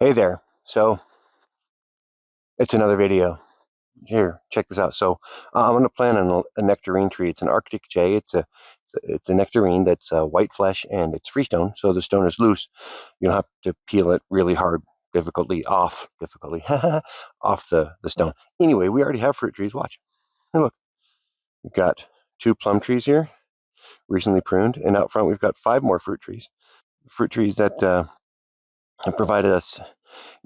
Hey there. So it's another video. Here, check this out. So I'm going to plant a nectarine tree. It's an Arctic jay. It's a nectarine that's white flesh and it's freestone. So the stone is loose. You don't have to peel it really hard, difficultly off the stone. Anyway, we already have fruit trees. Watch. Hey, look, we've got 2 plum trees here, recently pruned, and out front we've got 5 more fruit trees. Fruit trees that have provided us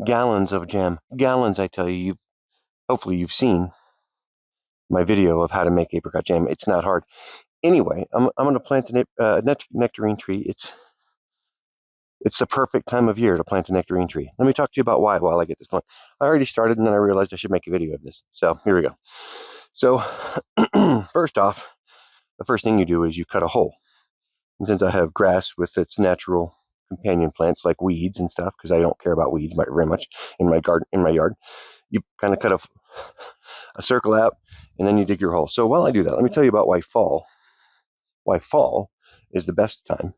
gallons of jam. Gallons, I tell you. Hopefully you've seen my video of how to make apricot jam. It's not hard. Anyway, I'm going to plant a nectarine tree. It's the perfect time of year to plant a nectarine tree. Let me talk to you about why while I get this going. I already started, and then I realized I should make a video of this. So here we go. So first off, the first thing you do is you cut a hole. And since I have grass with its natural companion plants like weeds and stuff, because I don't care about weeds very much in my yard, you kind of cut a circle out, and then you dig your hole. So while I do that, let me tell you about why fall is the best time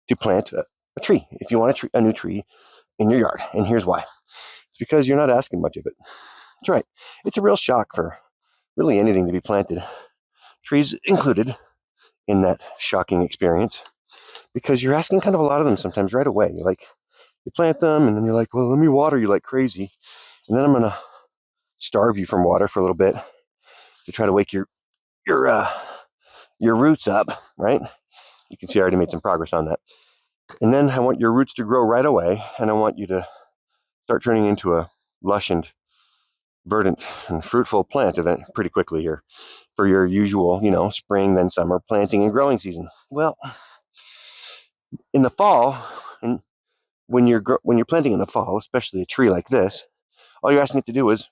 to plant a tree if you want a new tree in your yard. And here's why. It's because you're not asking much of it. That's right. It's a real shock for really anything to be planted, trees included in that shocking experience, because you're asking kind of a lot of them sometimes right away. You plant them, and then you're like, well, let me water you like crazy, and then I'm going to starve you from water for a little bit to try to wake your roots up, right? You can see I already made some progress on that. And then I want your roots to grow right away, and I want you to start turning into a lush and verdant and fruitful plant event pretty quickly here for your usual, spring, then summer planting and growing season. Well, in the fall, and when you're planting in the fall, especially a tree like this, all you're asking it to do is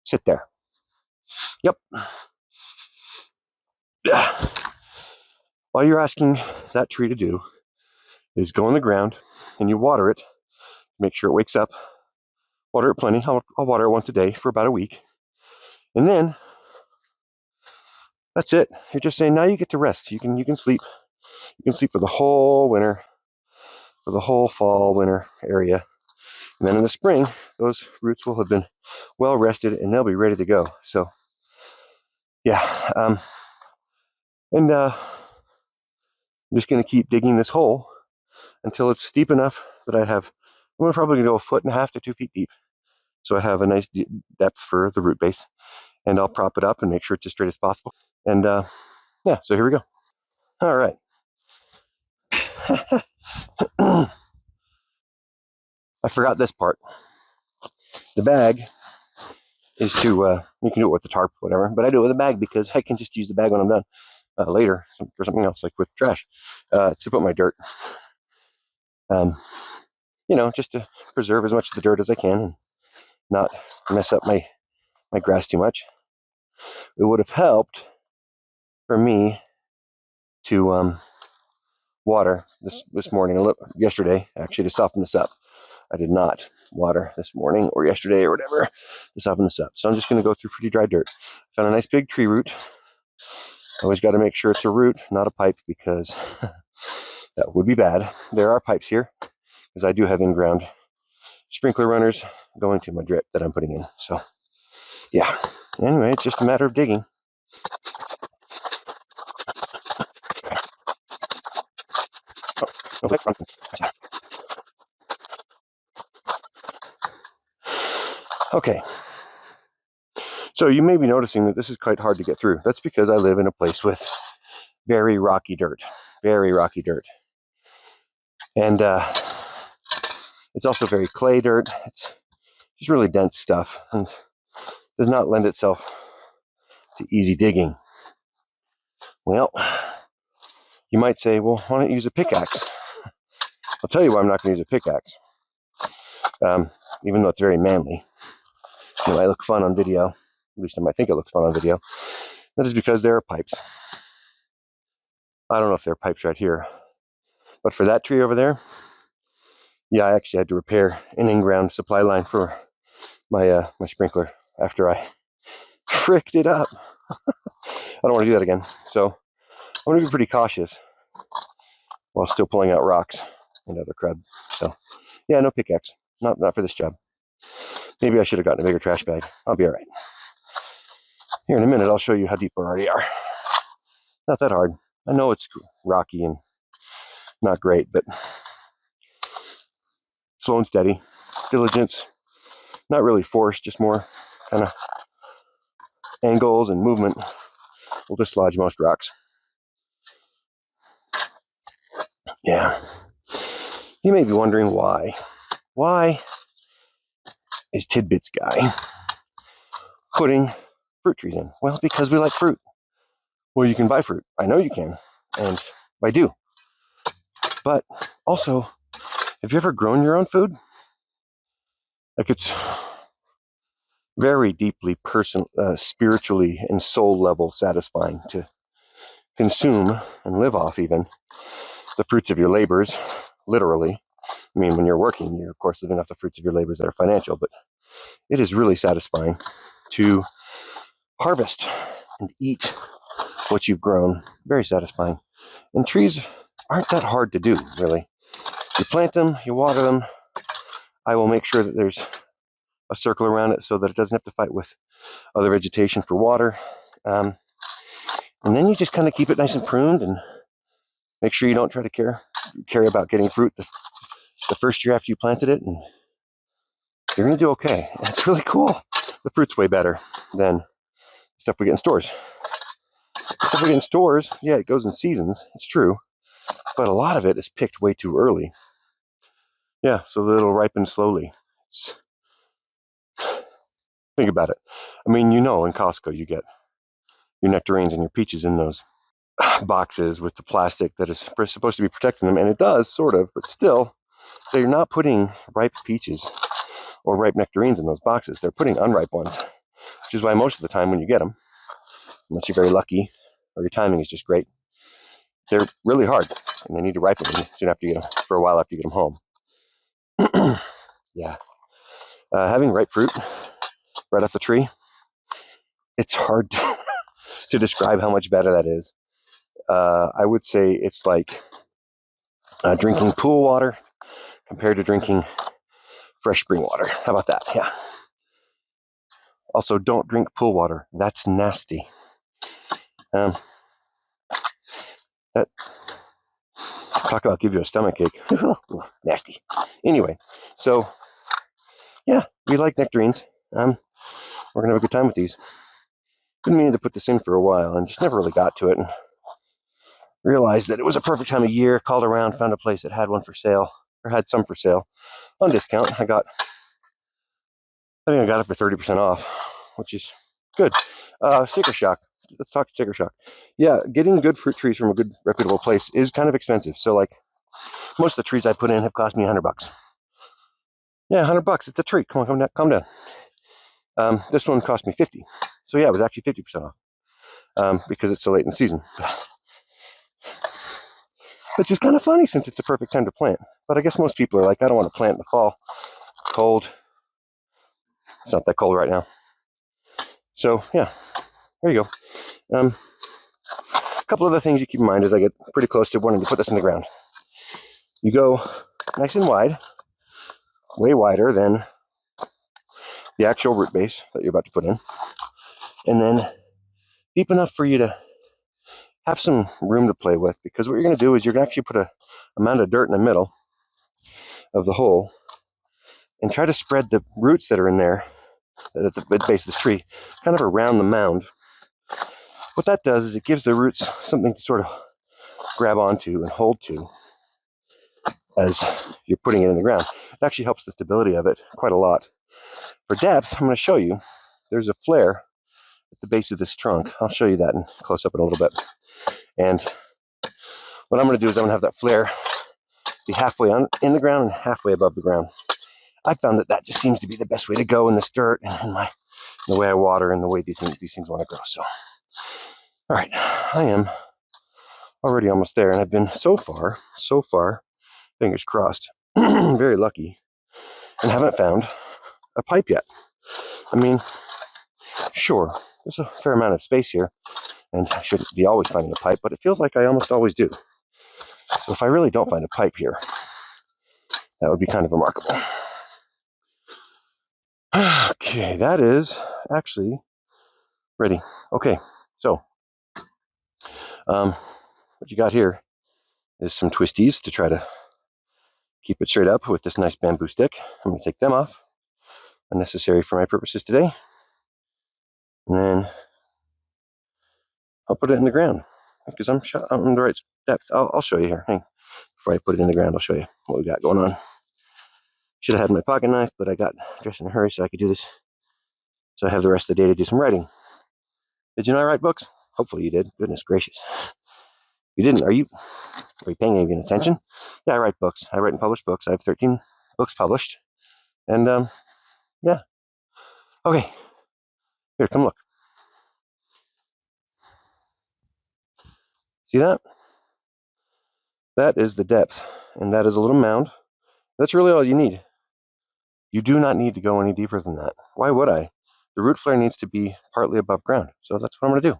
sit there. Yep. All you're asking that tree to do is go on the ground, and you water it, make sure it wakes up, water it plenty. I'll water it once a day for about a week. And then that's it. You're just saying, now you get to rest. You can sleep. You can sleep for the whole winter, for the whole fall, winter area. And then in the spring, those roots will have been well rested and they'll be ready to go. So, yeah. And I'm just going to keep digging this hole until it's deep enough that I'm probably going to go 1.5 to 2 feet deep. So I have a nice depth for the root base. And I'll prop it up and make sure it's as straight as possible. And yeah, so here we go. All right. I forgot this part. The bag is to, you can do it with the tarp, whatever, but I do it with a bag because I can just use the bag when I'm done later for something else, like with trash. It's to put my dirt. Just to preserve as much of the dirt as I can and not mess up my grass too much. It would have helped for me to water this morning, yesterday, actually, to soften this up. I did not water this morning or yesterday or whatever to soften this up. So I'm just going to go through pretty dry dirt. Found a nice big tree root. Always got to make sure it's a root, not a pipe, because that would be bad. There are pipes here, because I do have in-ground sprinkler runners going to my drip that I'm putting in. So, yeah. Anyway, it's just a matter of digging. Okay. So you may be noticing that this is quite hard to get through. That's because I live in a place with very rocky dirt. Very rocky dirt. And it's also very clay dirt. It's just really dense stuff and does not lend itself to easy digging. Well, you might say, well, why don't you use a pickaxe? I'll tell you why I'm not going to use a pickaxe. Even though it's very manly. It might look fun on video. At least I might think it looks fun on video. That is because there are pipes. I don't know if there are pipes right here. But for that tree over there, yeah, I actually had to repair an in-ground supply line for my sprinkler after I fricked it up. I don't want to do that again. So I'm going to be pretty cautious while still pulling out rocks and other crud. So yeah, no pickaxe. Not for this job. Maybe I should have gotten a bigger trash bag. I'll be all right. Here in a minute, I'll show you how deep we already are. Not that hard. I know it's rocky and not great, but slow and steady. Diligence, not really force, just more kind of angles and movement will dislodge most rocks. Yeah. You may be wondering why. Why is Tidbits guy putting fruit trees in? Well, because we like fruit. Well, you can buy fruit. I know you can, and I do. But also, have you ever grown your own food? Like, it's very deeply spiritually and soul level satisfying to consume and live off even the fruits of your labors, literally. I mean, when you're working, you're of course living off the fruits of your labors that are financial, but it is really satisfying to harvest and eat what you've grown. Very satisfying. And trees aren't that hard to do, really. You plant them, you water them. I will make sure that there's a circle around it so that it doesn't have to fight with other vegetation for water. And then you just kind of keep it nice and pruned and make sure you don't try to care about getting fruit the first year after you planted it, and you're going to do okay. And it's really cool. The fruit's way better than stuff we get in stores. Stuff we get in stores, yeah, it goes in seasons. It's true. But a lot of it is picked way too early. Yeah, so that it'll ripen slowly. Think about it. I mean, in Costco, you get your nectarines and your peaches in those boxes with the plastic that is supposed to be protecting them, and it does, sort of, but still, they're not putting ripe peaches or ripe nectarines in those boxes. They're putting unripe ones, which is why most of the time when you get them, unless you're very lucky or your timing is just great, they're really hard, and they need to ripen soon after you get them, for a while after you get them home. Yeah. Having ripe fruit right off the tree, it's hard to describe how much better that is. I would say it's like drinking pool water compared to drinking fresh spring water. How about that? Yeah. Also, don't drink pool water. That's nasty. That talk about give you a stomach ache. Nasty. Anyway, so yeah, we like nectarines. We're gonna have a good time with these. Been meaning to put this in for a while and just never really got to it, and realized that it was a perfect time of year. Called around, found a place that had one for sale, or had some for sale on discount. I think I got it for 30% off, which is good. Sticker shock. Let's talk sticker shock. Yeah, getting good fruit trees from a good reputable place is kind of expensive. So like most of the trees I put in have cost me $100. Yeah, $100. It's a tree. Come on, calm down. This one cost me 50. So yeah, it was actually 50% off because it's so late in the season. Which is kind of funny since it's a perfect time to plant. But I guess most people are like, I don't want to plant in the fall. It's cold. It's not that cold right now. So yeah, there you go. A couple other things you keep in mind as I get pretty close to wanting to put this in the ground. You go nice and wide, way wider than the actual root base that you're about to put in. And then deep enough for you to have some room to play with, because what you're going to do is you're going to actually put a amount of dirt in the middle of the hole and try to spread the roots that are in there at the base of this tree kind of around the mound. What that does is it gives the roots something to sort of grab onto and hold to as you're putting it in the ground. It actually helps the stability of it quite a lot. For depth, I'm going to show you, there's a flare at the base of this trunk. I'll show you that in close up in a little bit. And what I'm going to do is I'm going to have that flare be halfway in the ground and halfway above the ground. I found that just seems to be the best way to go in this dirt and in the way I water and the way these things want to grow. So, all right, I am already almost there, and I've been so far, fingers crossed, very lucky, and haven't found a pipe yet. I mean, sure, there's a fair amount of space here, and I shouldn't be always finding a pipe, but it feels like I almost always do. So if I really don't find a pipe here, that would be kind of remarkable. Okay, that is actually ready. Okay, so what you got here is some twisties to try to keep it straight up with this nice bamboo stick. I'm going to take them off, unnecessary for my purposes today, and then I'll put it in the ground because I'm in the right depth. I'll show you here. Hang. Before I put it in the ground, I'll show you what we got going on. Should have had my pocket knife, but I got dressed in a hurry so I could do this. So I have the rest of the day to do some writing. Did you know I write books? Hopefully you did. Goodness gracious. You didn't, are you paying any attention? Yeah, I write books. I write and publish books. I have 13 books published. And yeah. Okay. Here, come look. See that? That is the depth. And that is a little mound. That's really all you need. You do not need to go any deeper than that. Why would I? The root flare needs to be partly above ground. So that's what I'm going to do.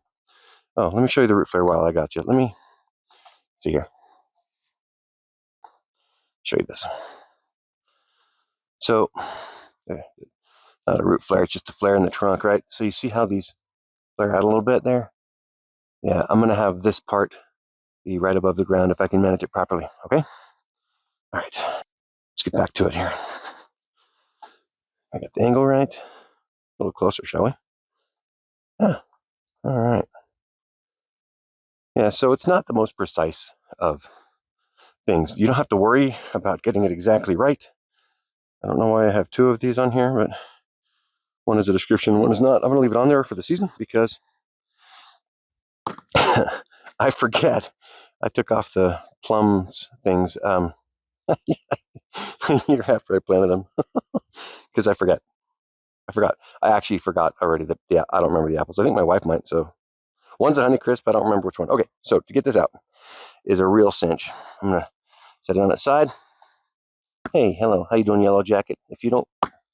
Oh, let me show you the root flare while I got you. Let me see here. Show you this. So, not a root flare, it's just a flare in the trunk, right? So you see how these flare out a little bit there? Yeah, I'm going to have this part be right above the ground if I can manage it properly, okay? All right, let's get back to it here. I got the angle right. A little closer, shall we? Yeah, all right. Yeah, so it's not the most precise of things. You don't have to worry about getting it exactly right. I don't know why I have two of these on here, but one is a description, one is not. I'm going to leave it on there for the season because I forget. I took off the plums things a year after I planted them because I forget. I actually forgot already that, yeah, I don't remember the apples. I think my wife might, so. One's a Honeycrisp, I don't remember which one. Okay, so to get this out is a real cinch. I'm going to set it on its side. Hey, hello, how you doing, Yellow Jacket? If you don't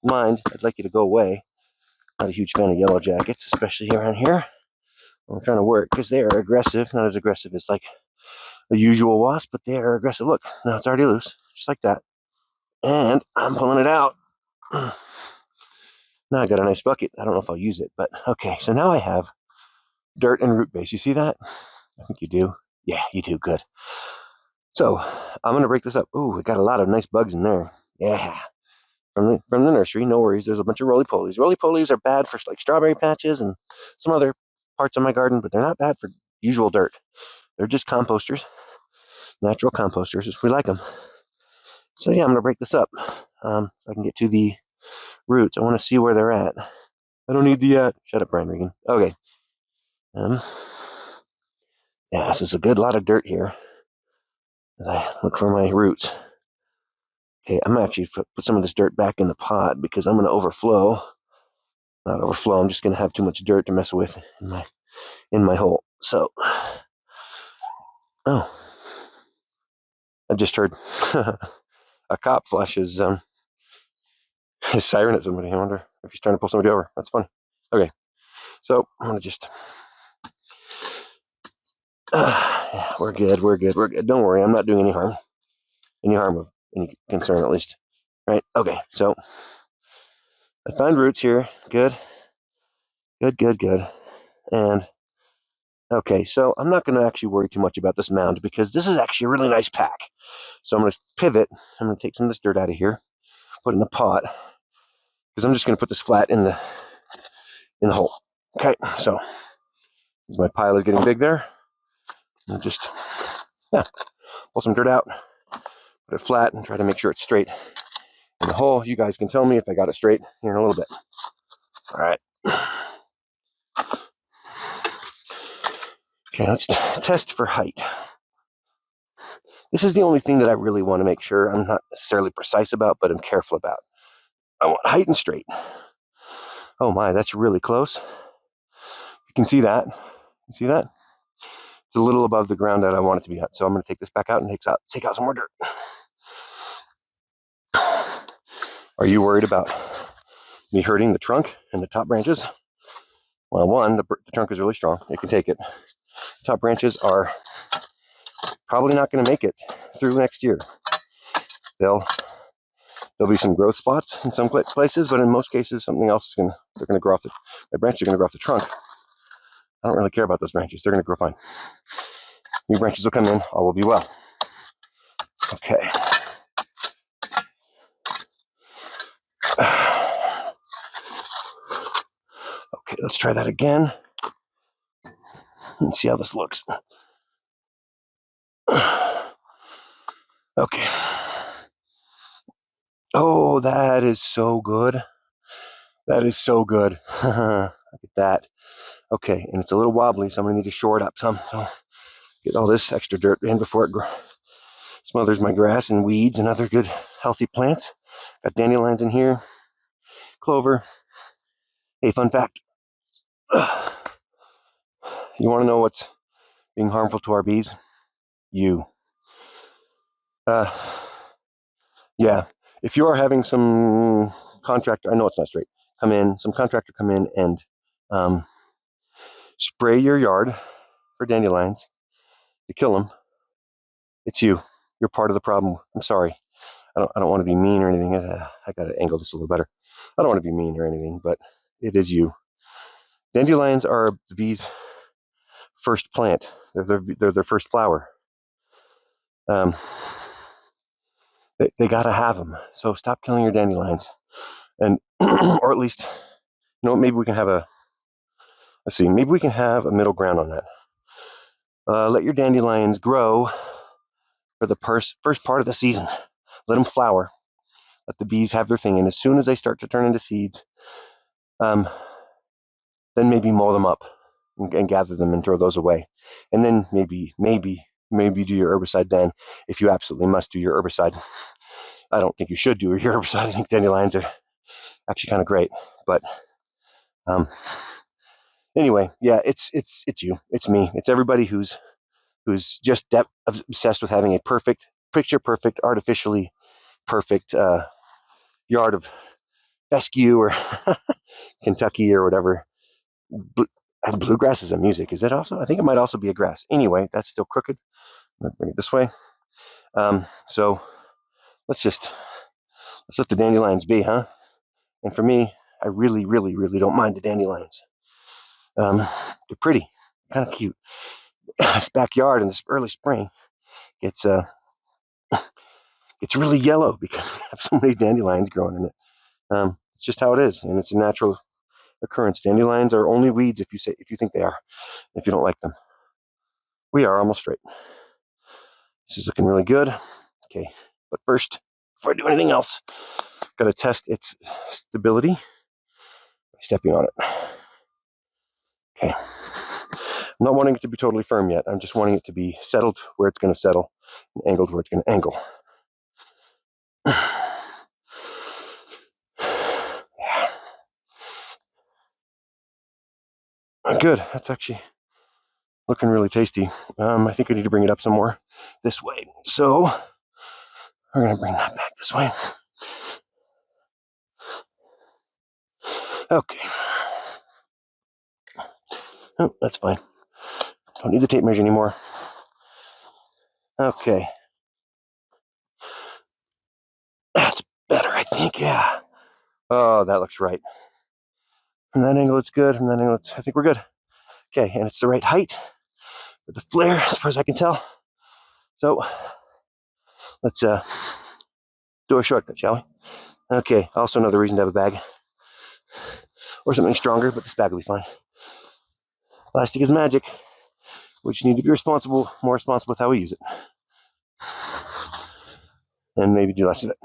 mind, I'd like you to go away. Not a huge fan of yellow jackets, especially around here. I'm trying to work because they are aggressive. Not as aggressive as like the usual wasp, but they are aggressive. Look, now it's already loose, just like that. And I'm pulling it out. Now I got a nice bucket. I don't know if I'll use it, but okay. So now I have dirt and root base. You see that? I think you do. Yeah, you do. Good. So I'm going to break this up. Ooh, we got a lot of nice bugs in there. Yeah. From the nursery, no worries. There's a bunch of roly-polies. Roly-polies are bad for like strawberry patches and some other parts of my garden, but they're not bad for usual dirt. They're just composters, natural composters. We like them. So yeah, I'm going to break this up so I can get to the roots. I want to see where they're at. I don't need the, shut up, Brian Regan. Okay. Yeah, this is a good lot of dirt here as I look for my roots. Okay, I'm actually put some of this dirt back in the pot because I'm going to overflow. Not overflow, I'm just going to have too much dirt to mess with in my hole. So, oh, I just heard a cop flash his siren at somebody. I wonder if he's trying to pull somebody over. That's funny. Okay, so I'm going to just... yeah, we're good. Don't worry, I'm not doing any harm of any concern, at least. Right? Okay, so I find roots here. Good. And okay, so I'm not going to actually worry too much about this mound because this is actually a really nice pack. So I'm going to pivot. I'm going to take some of this dirt out of here, put it in a pot, because I'm just going to put this flat in the hole. Okay, so as my pile is getting big there, I'll just pull some dirt out, put it flat, and try to make sure it's straight in the hole. You guys can tell me if I got it straight here in a little bit. All right. Okay, let's test for height. This is the only thing that I really want to make sure I'm not necessarily precise about, but I'm careful about. I want height and straight. Oh my, that's really close. You can see that. You see that? It's a little above the ground that I want it to be at. So I'm going to take this back out and take out some more dirt. Are you worried about me hurting the trunk and the top branches? Well, one, the trunk is really strong. It can take it. Top branches are probably not going to make it through next year. They'll There'll be some growth spots in some places, but in most cases, something else is they're gonna grow off my branches are gonna grow off the trunk. I don't really care about those branches. They're gonna grow fine. New branches will come in, all will be well. Okay. Okay, let's try that again and see how this looks. Okay. Oh, that is so good. That is so good. Look at that. Okay, and it's a little wobbly, so I'm gonna need to shore it up some. So get all this extra dirt in before it smothers my grass and weeds and other good healthy plants. Got dandelions in here, clover. Hey, fun fact. You want to know what's being harmful to our bees? You. Yeah. If you are having some contractor, I know it's not straight, some contractor come in and spray your yard for dandelions to kill them, it's you. You're part of the problem. I'm sorry. I don't want to be mean or anything. I got to angle this a little better. I don't want to be mean or anything, but it is you. Dandelions are the bees' first plant. They're their first flower. They got to have them. So stop killing your dandelions, and or at least, maybe we can have maybe we can have a middle ground on that. Let your dandelions grow for the first part of the season. Let them flower. Let the bees have their thing, and as soon as they start to turn into seeds, then maybe mow them up and gather them and throw those away, and then maybe do your herbicide then, if you absolutely must do your herbicide. I don't think you should do your herbicide. I think dandelions are actually kind of great, but anyway, yeah, it's you, it's me, it's everybody who's just obsessed with having a perfect, picture perfect, artificially perfect yard of fescue or Kentucky or whatever. Bluegrass is a music. Is it also? I think it might also be a grass. Anyway, that's still crooked. I'm gonna bring it this way. So let's let the dandelions be, huh? And for me, I really, really, really don't mind the dandelions. They're pretty, kind of cute. This backyard in this early spring gets really yellow because we have so many dandelions growing in it. It's just how it is, and it's a natural occurrence. Dandelions are only weeds if you think they are. If you don't like them, we are almost straight. This is looking really good. Okay, but first, before I do anything else, I've got to test its stability by stepping on it. Okay. I'm not wanting it to be totally firm yet. I'm just wanting it to be settled where it's going to settle and angled where it's going to angle. Yeah. Good. That's actually looking really tasty. I think I need to bring it up some more this way. So we're going to bring that back this way. Okay. Oh, that's fine. Don't need the tape measure anymore. Okay. That's better, I think. Yeah. Oh, that looks right. From that angle, it's good. From that angle, I think we're good. Okay, and it's the right height with the flare, as far as I can tell. So let's do a shortcut, shall we? Okay. Also, another reason to have a bag or something stronger, but this bag will be fine. Plastic is magic. We just need to be more responsible with how we use it, and maybe do less of it.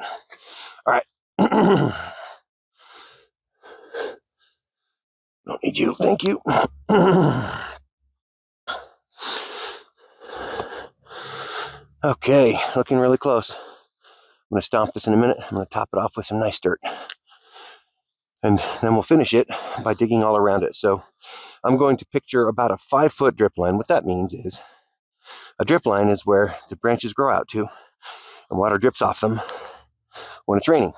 All right. Don't need you. Thank you. Okay, looking really close. I'm going to stomp this in a minute. I'm going to top it off with some nice dirt. And then we'll finish it by digging all around it. So I'm going to picture about a 5-foot drip line. What that means is a drip line is where the branches grow out to and water drips off them when it's raining.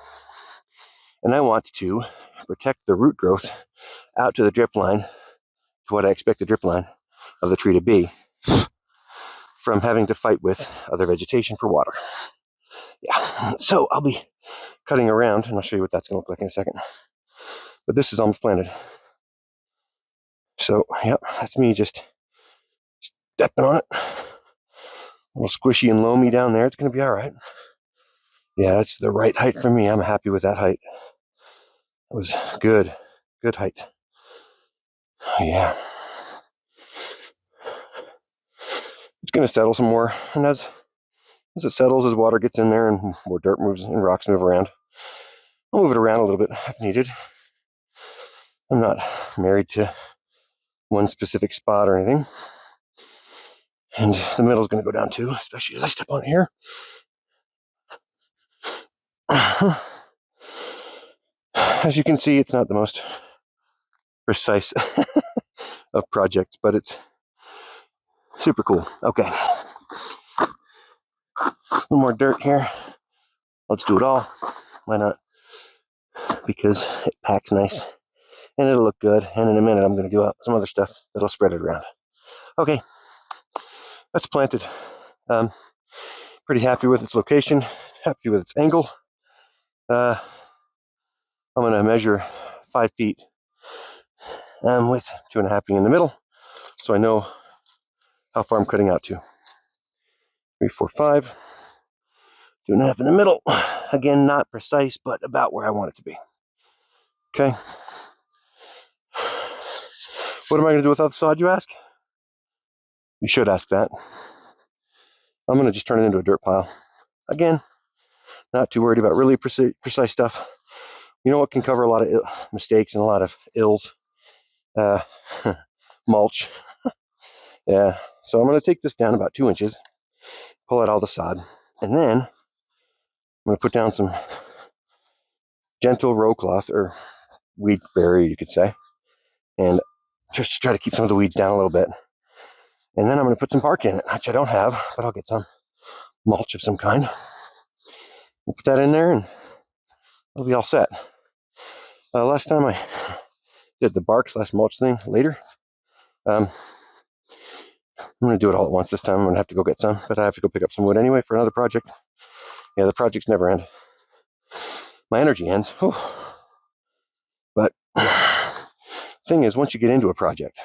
And I want to protect the root growth out to the drip line, to what I expect the drip line of the tree to be, from having to fight with other vegetation for water. Yeah, so I'll be cutting around, and I'll show you what that's going to look like in a second. But this is almost planted. So, yep, that's me just stepping on it. A little squishy and loamy down there. It's going to be all right. Yeah, that's the right height for me. I'm happy with that height. It was good height. Yeah. It's going to settle some more, and as it settles, as water gets in there and more dirt moves and rocks move around, I'll move it around a little bit if needed. I'm not married to one specific spot or anything. And the middle is going to go down too, especially as I step on it here. As you can see, it's not the most precise of projects, but it's super cool. Okay. A little more dirt here. Let's do it all. Why not? Because it packs nice and it'll look good. And in a minute, I'm going to do some other stuff that'll spread it around. Okay. That's planted. Pretty happy with its location, happy with its angle. I'm going to measure 5 feet with 2.5 being in the middle, so I know how far I'm cutting out to. 3, 4, 5. 2.5 in the middle. Again, not precise, but about where I want it to be. Okay. What am I going to do without the sod, you ask? You should ask that. I'm going to just turn it into a dirt pile. Again, not too worried about really precise stuff. You know what can cover a lot of mistakes and a lot of ills? Mulch. Yeah, so I'm going to take this down about 2 inches, pull out all the sod, and then I'm going to put down some gentle row cloth, or weed barrier, you could say, and just to try to keep some of the weeds down a little bit. And then I'm going to put some bark in it, which I don't have, but I'll get some mulch of some kind. We'll put that in there, and it'll be all set. Last time I did the bark / mulch thing later. I'm going to do it all at once this time. I'm going to have to go get some, but I have to go pick up some wood anyway for another project. Yeah, the projects never end. My energy ends. Whew. But thing is, once you get into a project,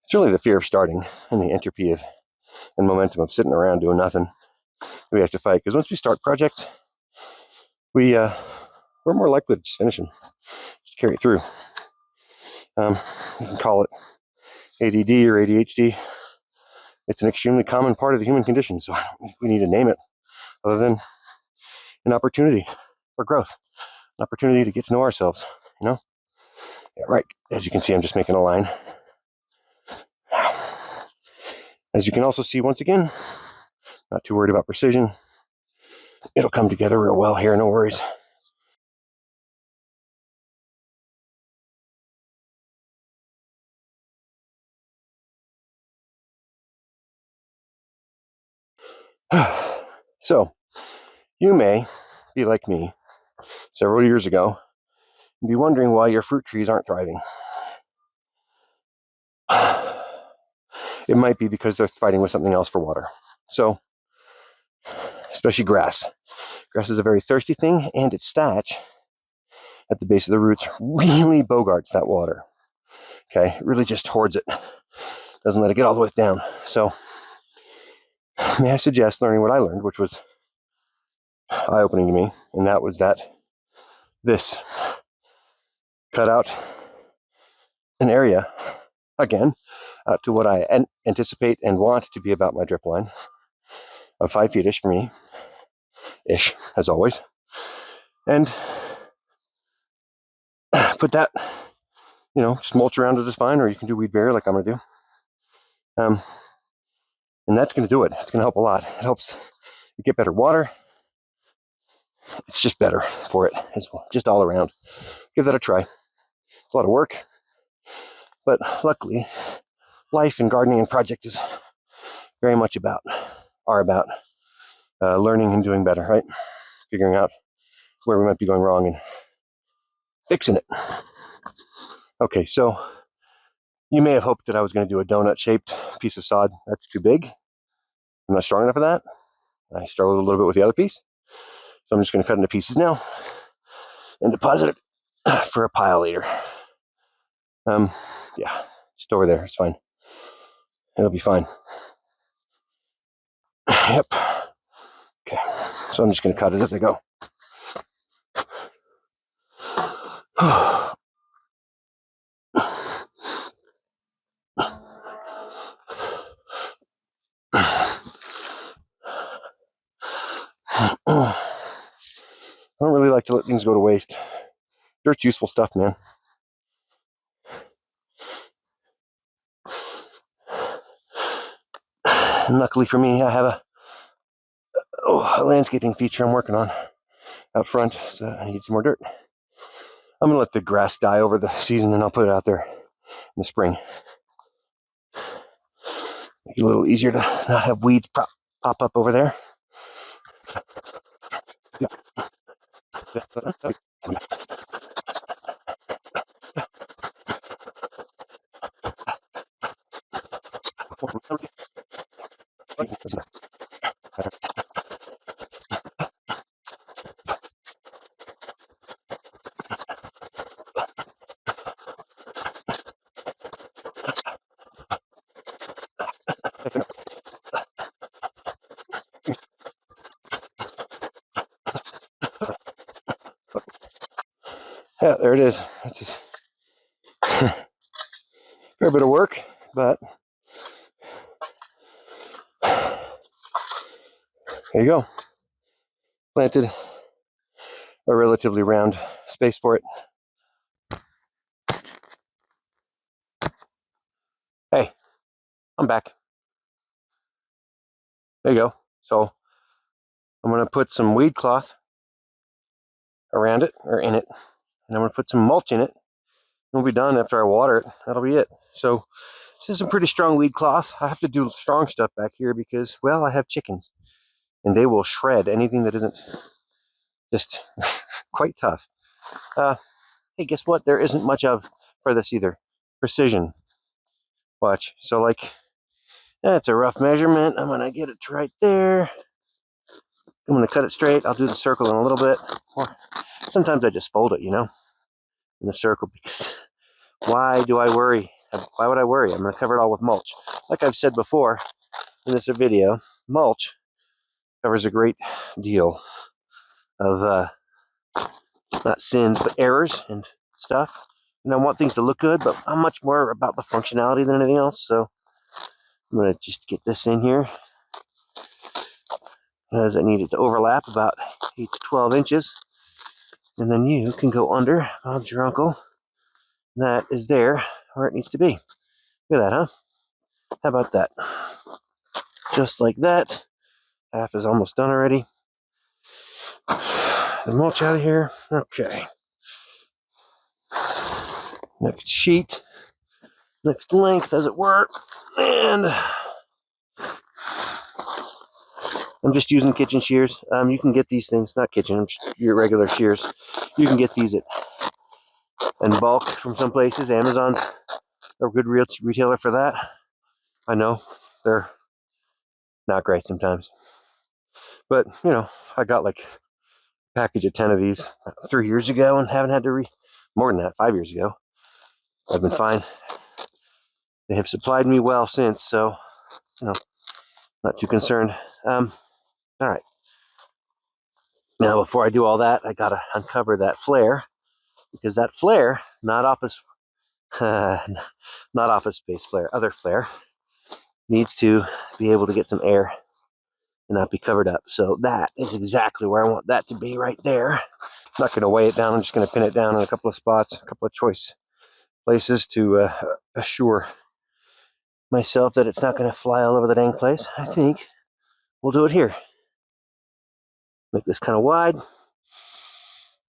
it's really the fear of starting and the entropy of and momentum of sitting around doing nothing we have to fight. Because once we start projects, we're more likely to just finish them, just carry it through. You can call it ADD or ADHD. It's an extremely common part of the human condition, so I don't think we need to name it other than an opportunity for growth, an opportunity to get to know ourselves, you know? Yeah, right, as you can see, I'm just making a line. As you can also see, once again, not too worried about precision. It'll come together real well here, no worries. So, you may be like me several years ago and be wondering why your fruit trees aren't thriving. It might be because they're fighting with something else for water. So, especially grass. Grass is a very thirsty thing, and its thatch at the base of the roots really bogarts that water. Okay, it really just hoards it. Doesn't let it get all the way down. So, may I suggest learning what I learned, which was eye-opening to me, and that was that this cut out an area, again, out to what I anticipate and want to be about my drip line of 5 feet-ish for me, ish, as always, and put that, just mulch around it is fine, or you can do weed barrier like I'm going to do. And that's going to do it. It's going to help a lot. It helps you get better water. It's just better for it as well, just all around. Give that a try. It's a lot of work, but luckily, life and gardening and project is very much about learning and doing better, right? Figuring out where we might be going wrong and fixing it. Okay, so you may have hoped that I was going to do a donut-shaped piece of sod. That's too big. I'm not strong enough for that. I struggled a little bit with the other piece. So I'm just going to cut into pieces now and deposit it for a pile later. Yeah, just over there. It's fine. It'll be fine. Yep. Okay. So I'm just going to cut it as I go. I don't really like to let things go to waste. Dirt's useful stuff, man. And luckily for me, I have a landscaping feature I'm working on out front, so I need some more dirt. I'm gonna let the grass die over the season, and I'll put it out there in the spring. Make it a little easier to not have weeds pop up over there. Yeah, there it is. That's just a fair bit of work, but there you go. Planted a relatively round space for it. Hey, I'm back. There you go. So I'm going to put some weed cloth around it, or in it, and I'm going to put some mulch in it. We'll be done after I water it. That'll be it. So this is some pretty strong weed cloth. I have to do strong stuff back here because, well, I have chickens, and they will shred anything that isn't just quite tough. Hey, guess what? There isn't much of for this either. Precision. Watch. So, like, that's a rough measurement. I'm going to get it right there. I'm going to cut it straight. I'll do the circle in a little bit. Or sometimes I just fold it, you know, in the circle, because why do I worry? Why would I worry? I'm going to cover it all with mulch. Like I've said before in this video, mulch covers a great deal of not sins, but errors and stuff. And I want things to look good, but I'm much more about the functionality than anything else. So I'm going to just get this in here, as I need it to overlap about 8 to 12 inches. And then you can go under. Bob's your uncle. That is there where it needs to be. Look at that, huh? How about that? Just like that. Half is almost done already. The mulch out of here. Okay. Next sheet. Next length, as it were. And I'm just using kitchen shears. You can get these things, not kitchen, your regular shears. You can get these in bulk from some places. Amazon's a good retailer for that. I know they're not great sometimes. But, you know, I got like a package of 10 of these 3 years ago and haven't had to more than that, 5 years ago. I've been fine. They have supplied me well since, so, you know, not too concerned. All right. Now, before I do all that, I gotta uncover that flare, because that flare, not office space flare, other flare, needs to be able to get some air and not be covered up. So that is exactly where I want that to be, right there. I'm not going to weigh it down. I'm just going to pin it down in a couple of spots, a couple of choice places to assure myself that it's not going to fly all over the dang place. I think we'll do it here. Make this kind of wide.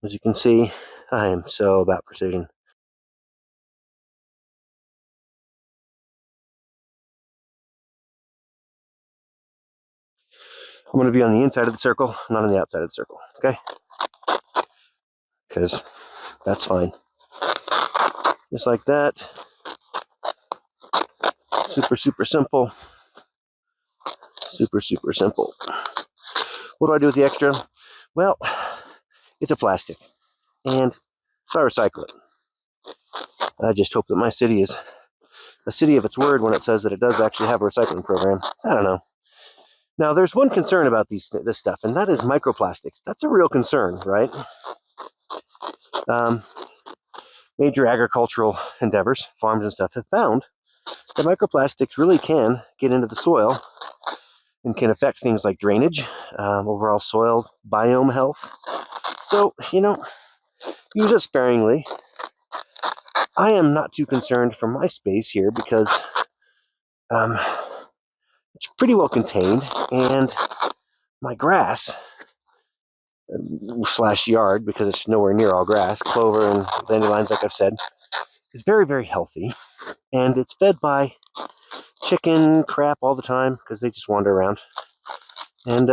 As you can see, I am so about precision. I'm going to be on the inside of the circle, not on the outside of the circle, okay? Because that's fine. Just like that. Super, super simple. Super, super simple. What do I do with the extra? Well, it's a plastic, and so I recycle it. I just hope that my city is a city of its word when it says that it does actually have a recycling program. I don't know. Now, there's one concern about this stuff, and that is microplastics. That's a real concern, right? Major agricultural endeavors, farms and stuff, have found that microplastics really can get into the soil and can affect things like drainage, overall soil biome health. So, use it sparingly. I am not too concerned for my space here because it's pretty well contained, and my grass slash yard, because it's nowhere near all grass, clover and dandelions, like I've said, is very, very healthy, and it's fed by chicken crap all the time because they just wander around. And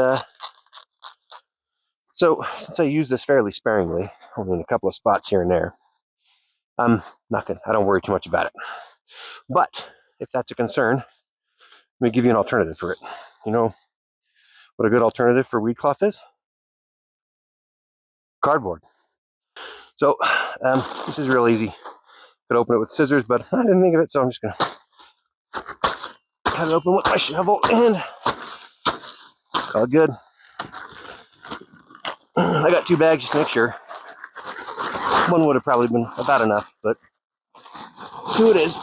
so, since I use this fairly sparingly, only in a couple of spots here and there, I don't worry too much about it. But if that's a concern, let me give you an alternative for it. You know what a good alternative for weed cloth is? Cardboard. So this is real easy. Could open it with scissors, but I didn't think of it, so I'm just gonna cut it open with my shovel and call it good. I got 2 bags just to make sure. One would have probably been about enough, but 2 it is.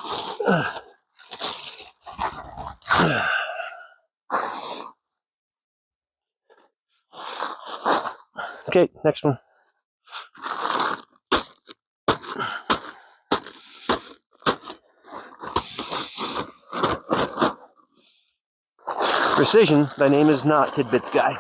Okay, next one. Precision, thy name is not Tidbits guy.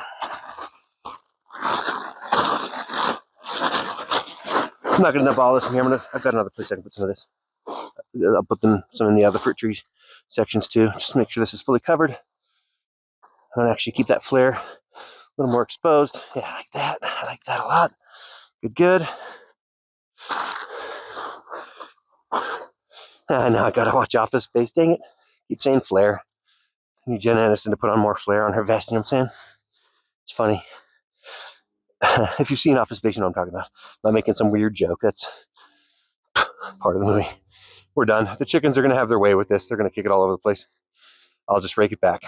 I'm not gonna dump all this in here. I've got another place I can put some of this. I'll put some in the other fruit tree sections too, just to make sure this is fully covered. I'm gonna actually keep that flare a little more exposed. Yeah, I like that. I like that a lot. Good, good. Now I gotta watch Office Space. Dang it. Keep saying flare. I need Jen Aniston to put on more flare on her vest, you know what I'm saying? It's funny. If you've seen Office Space, you know what I'm talking about. I'm not making some weird joke. That's part of the movie. We're done. The chickens are gonna have their way with this. They're gonna kick it all over the place. I'll just rake it back.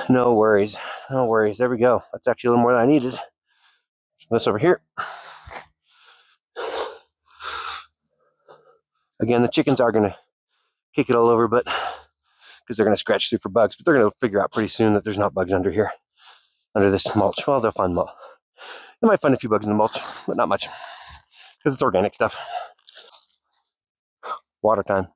No worries. No worries. There we go. That's actually a little more than I needed. This over here. Again, the chickens are gonna kick it all over, but because they're gonna scratch through for bugs, but they're gonna figure out pretty soon that there's not bugs under here, under this mulch. Well, they'll find mulch. They might find a few bugs in the mulch, but not much, because it's organic stuff. Water time.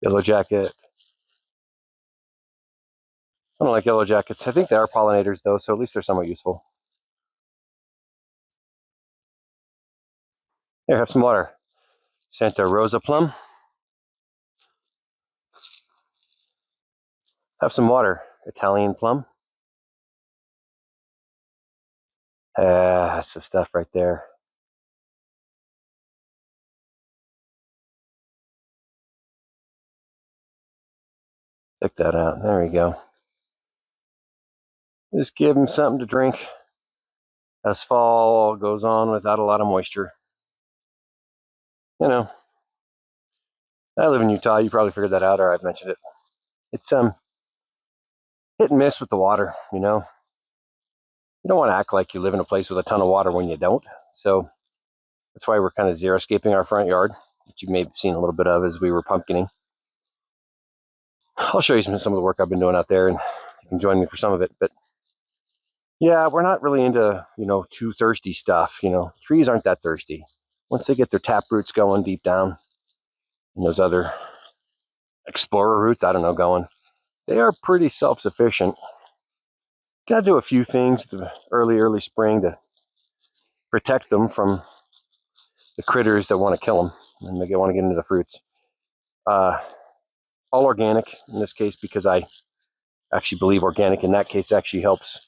Yellow jacket. I don't like yellow jackets. I think they are pollinators though, so at least they're somewhat useful. Here, have some water. Santa Rosa plum. Have some water. Italian plum. That's the stuff right there. Check that out. There we go. Just give them something to drink as fall goes on without a lot of moisture. You know, I live in Utah. You probably figured that out, or I've mentioned it. It's hit and miss with the water. You don't want to act like you live in a place with a ton of water when you don't. So that's why we're kind of xeriscaping our front yard, which you may have seen a little bit of as we were pumpkining. I'll show you some of the work I've been doing out there, and you can join me for some of it. But yeah, we're not really into, too thirsty stuff. Trees aren't that thirsty. Once they get their tap roots going deep down, and those other explorer roots, going, they are pretty self-sufficient. Got to do a few things the early spring to protect them from the critters that want to kill them and they want to get into the fruits. all organic in this case because I actually believe organic in that case actually helps.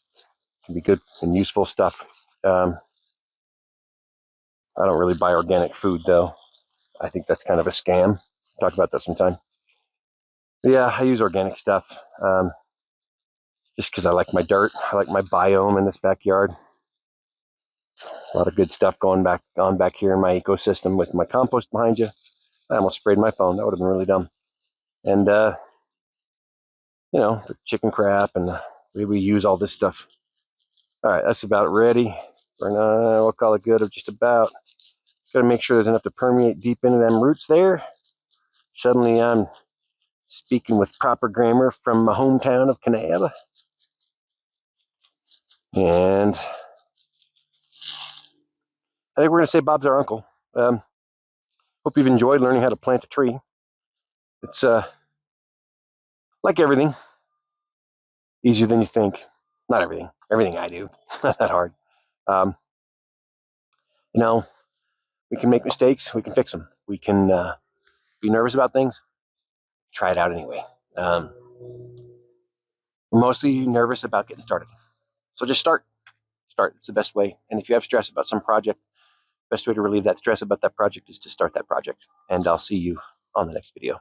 Can be good and useful stuff. I don't really buy organic food though. I think that's kind of a scam. Talk about that sometime. But yeah, I use organic stuff just because I like my dirt. I like my biome in this backyard. A lot of good stuff going back on back here in my ecosystem with my compost behind you. I almost sprayed my phone. That would have been really dumb. And the chicken crap, and we use all this stuff. All right, that's about ready. We'll call it good of just about. Got to make sure there's enough to permeate deep into them roots there. Suddenly I'm speaking with proper grammar from my hometown of Kanab. And I think we're going to say Bob's our uncle. Hope you've enjoyed learning how to plant a tree. It's like everything, easier than you think. Not everything. Everything I do, not that hard. Um, we can make mistakes. We can fix them. We can be nervous about things. Try it out anyway. We're mostly nervous about getting started. So just start. Start. It's the best way. And if you have stress about some project, best way to relieve that stress about that project is to start that project. And I'll see you on the next video.